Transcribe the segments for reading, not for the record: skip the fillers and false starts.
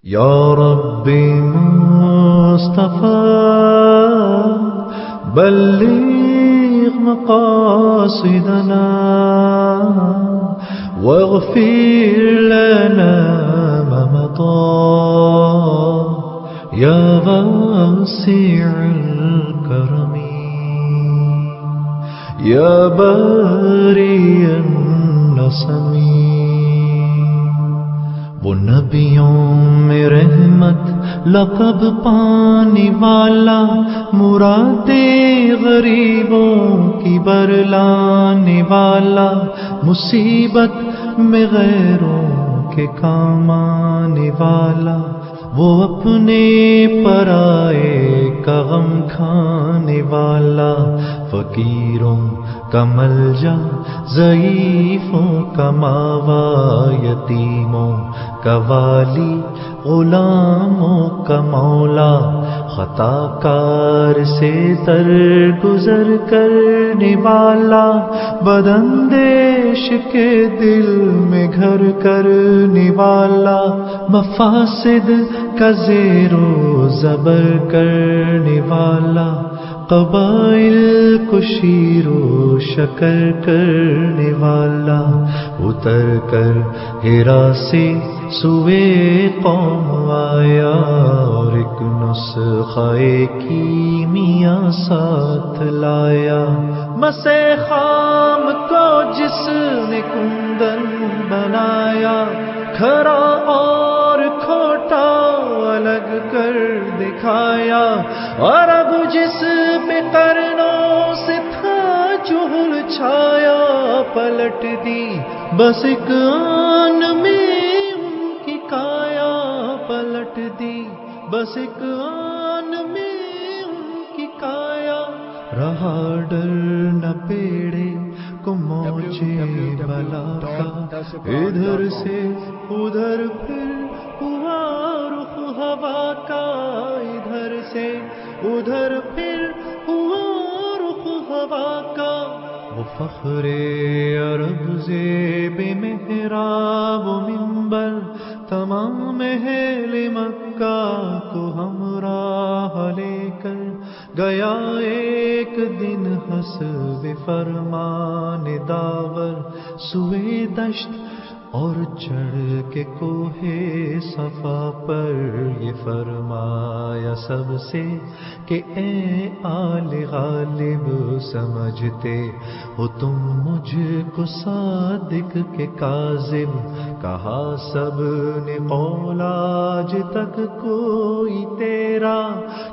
یا رب مصطفی بلغ مقاصدنا واغفر لنا ما مضى یا واسع الكرم یا باری النسم. وہ نبیوں میں رحمت لقب پانے والا، مراد غریبوں کی برلانے والا، مصیبت میں غیروں کے کام آنے والا، وہ اپنے پرائے کا غم کھانے والا، فقیروں کا ملجا، ضعیفوں کا ماوا، یتیموں کا والی، غلاموں کا مولا، خطا کار سے درگزر کرنے والا، بداندیش کے دل میں گھر کرنے والا، مفاسد کا زیر و زبر کرنے والا، قبائل کو شیر و شکر کرنے والا، اتر کر ہرا سے سوئے قوم آیا، اور ایک نسخہ کیمیا ساتھ لایا، مسے خام کو جس نے کندن بنایا، کھرا اور کھوٹا الگ کر دکھایا، اور اب جس پہ قرنوں سے تھا جہل چھایا، پلٹ دی بس ایک آن میں ان کی کایا، پلٹ دی بس ایک آن میں ان کی کایا. رہا ڈر نہ پیڑے کو موجے بلا کا، ادھر سے ادھر پھر ہوا رخ ہوا کا، ادھر سے ادھر پھر ہوا رخ ہوا کا. وہ فخر عرب زیب محراب و منبر، تمام اہل مکہ کو ہمراہ لے کر گیا ایک دن حسب فرمان داور، سوئے دشت اور چڑھ کے کوہ صفا پر، یہ فرمایا سب سے کہ اے آل غالب، سمجھتے ہو تم مجھ کو صادق کے کاذب. کہا سب نے قول آج تک کوئی تیرا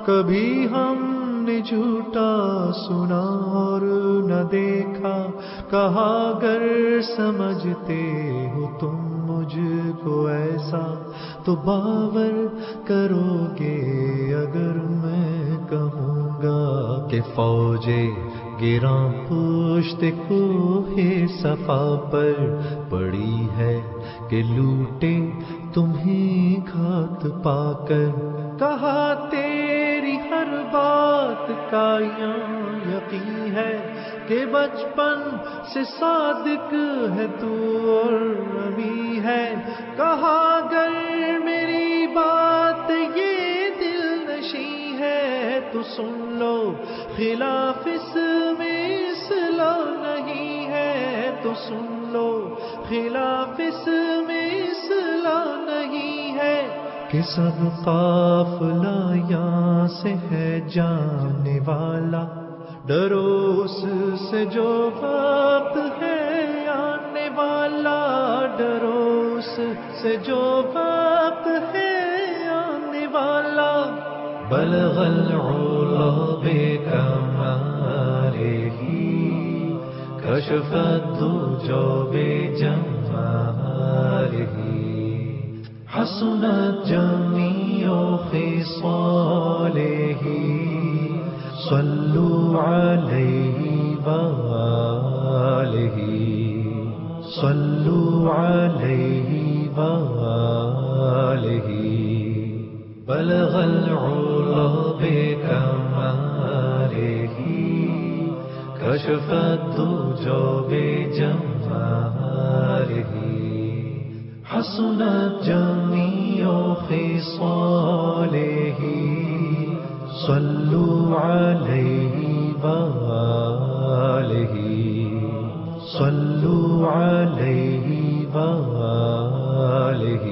کبھی ہم نے جھوٹا سنا اور نہ دیکھا. کہا گر سمجھتے ہو تم مجھ کو ایسا تو باور کرو گے اگر میں کہوں گا کہ فوجیں گراں پشت کوہ صفا پر پڑی ہے کہ لوٹے تمہیں گھات پا کر. کہا تیری ہر بات کا یہاں یقین ہے کہ بچپن سے صادق ہے تو اور نبی ہے. کہا اگر میری بات یہ دل نشیں ہے تو سن لو، خلاف اس میں اصلاح نہیں ہے تو سن لو، خلاف اس میں اصلاح نہیں ہے. کہ سب قافلہ یہاں سے ہے جانے والا، ڈرو اس سے جو وقت ہے آنے والا، ڈرو اس سے جو وقت ہے آنے والا. بلغ العلا بکمالہ کشف الدجى بجمالہ، حسنت جميع خصاله، صلوا عليه وآله، صلوا عليه وآله. بلغ العلا بكماله كشف الدجى بجماله، حسنت جميع خصاله صلوا عليه وآله صلوا عليه وآله